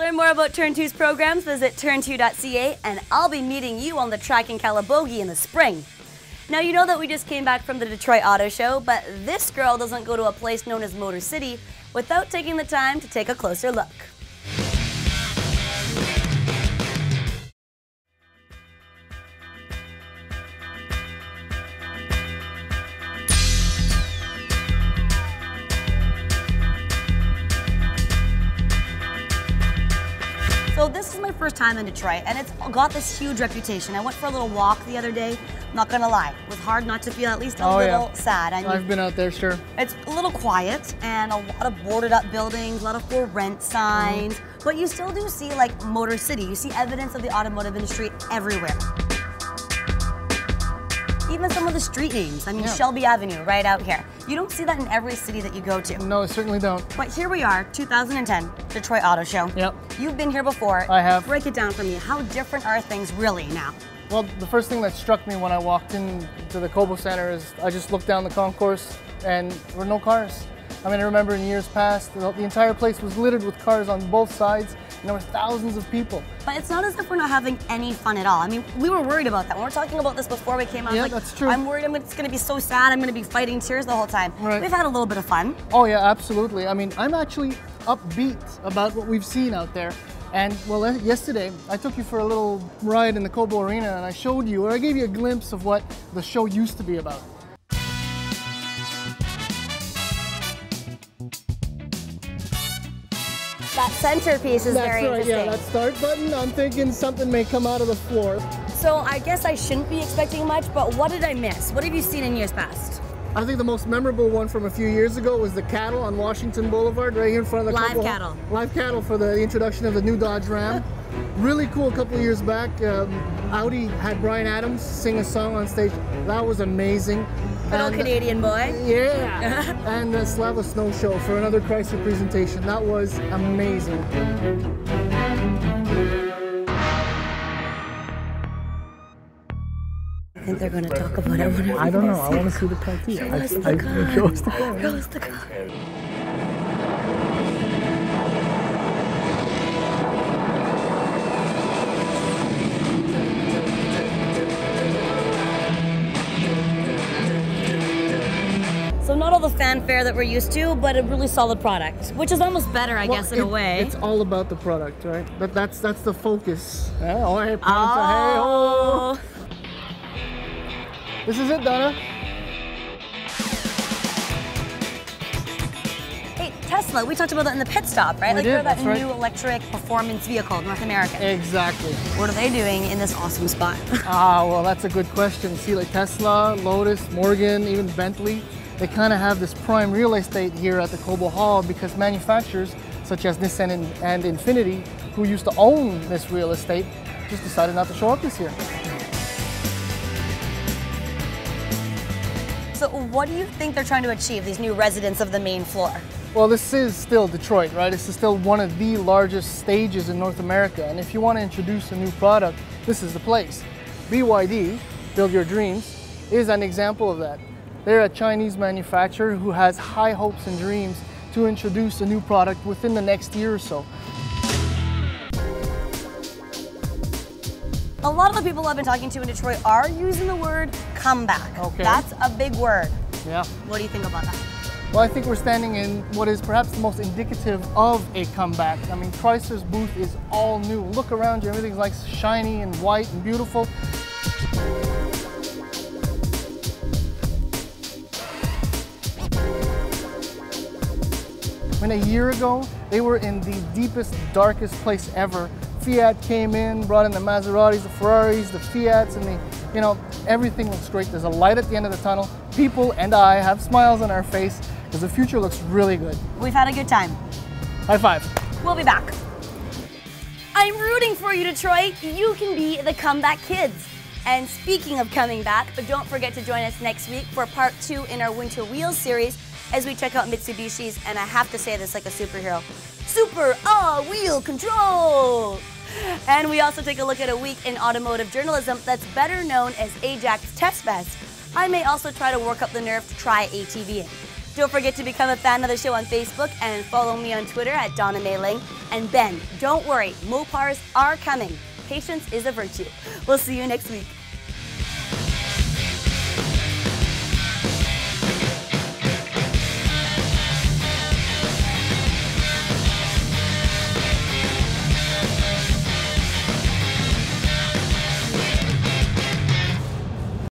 learn more about Turn 2's programs, visit turn2.ca, and I'll be meeting you on the track in Calabogie in the spring. Now, you know that we just came back from the Detroit Auto Show, but this girl doesn't go to a place known as Motor City without taking the time to take a closer look. So this is my first time in Detroit, and it's got this huge reputation. I went for a little walk the other day. Not gonna lie, it was hard not to feel at least a little sad. I mean, I've been out there, sure. It's a little quiet and a lot of boarded up buildings, a lot of for rent signs, but you still do see like Motor City. You see evidence of the automotive industry everywhere. Even some of the street names. I mean, Shelby Avenue, right out here. You don't see that in every city that you go to. No, I certainly don't. But here we are, 2010, Detroit Auto Show. Yep. You've been here before. I have. Break it down for me. How different are things really now? Well, the first thing that struck me when I walked into the Cobo Center is I just looked down the concourse and there were no cars. I mean, I remember in years past, the entire place was littered with cars on both sides, and there were thousands of people. But it's not as if we're not having any fun at all. I mean, we were worried about that. When we were talking about this before we came out, yeah, like, that's true. I'm worried it's going to be so sad. I'm going to be fighting tears the whole time. Right. We've had a little bit of fun. Oh yeah, absolutely. I mean, I'm actually upbeat about what we've seen out there. And well, yesterday I took you for a little ride in the Cobo Arena, and I showed you, or I gave you a glimpse of what the show used to be about. That centerpiece is very interesting. Yeah, that start button, I'm thinking something may come out of the floor. So I guess I shouldn't be expecting much, but what did I miss? What have you seen in years past? I think the most memorable one from a few years ago was the cattle on Washington Boulevard, right here in front of the Live cattle. Live cattle for the introduction of the new Dodge Ram. Really cool. A couple of years back, Audi had Bryan Adams sing a song on stage. That was amazing. Good old Canadian boy. Yeah. And the Slava Snow Show for another Chrysler presentation. That was amazing. I think they're going to talk about it. I don't know. I want to see the car too. Show us the car. Show us the car. Show us the car. So not all the fanfare that we're used to, but a really solid product, which is almost better, I guess, in a way. It's all about the product, right? That's the focus. Oh. This is it, Donna. Hey, Tesla, we talked about that in the pit stop, right? We did, They're that that's right. new electric performance vehicle, North America. Exactly. What are they doing in this awesome spot? Well, that's a good question. See, like Tesla, Lotus, Morgan, even Bentley, they kind of have this prime real estate here at the Cobo Hall because manufacturers such as Nissan and Infiniti, who used to own this real estate, just decided not to show up this year. So what do you think they're trying to achieve, these new residents of the main floor? Well, this is still Detroit, right? This is still one of the largest stages in North America. And if you want to introduce a new product, this is the place. BYD, Build Your Dreams, is an example of that. They're a Chinese manufacturer who has high hopes and dreams to introduce a new product within the next year or so. A lot of the people I've been talking to in Detroit are using the word comeback. Okay. That's a big word. Yeah. What do you think about that? Well, I think we're standing in what is perhaps the most indicative of a comeback. I mean, Chrysler's booth is all new. Look around you, everything's like shiny and white and beautiful. When a year ago, they were in the deepest, darkest place ever. Fiat came in, brought in the Maseratis, the Ferraris, the Fiats, and everything looks great. There's a light at the end of the tunnel. People and I have smiles on our face because the future looks really good. We've had a good time. High five. We'll be back. I'm rooting for you, Detroit. You can be the comeback kids. And speaking of coming back, don't forget to join us next week for part 2 in our Winter Wheels series as we check out Mitsubishi's, and I have to say this like a superhero, Super Wheel Control! And we also take a look at a week in automotive journalism that's better known as Ajax Test Best. I may also try to work up the nerve to try ATVing. Don't forget to become a fan of the show on Facebook and follow me on Twitter at Donna Mailing. And Ben, don't worry, Mopars are coming. Patience is a virtue. We'll see you next week.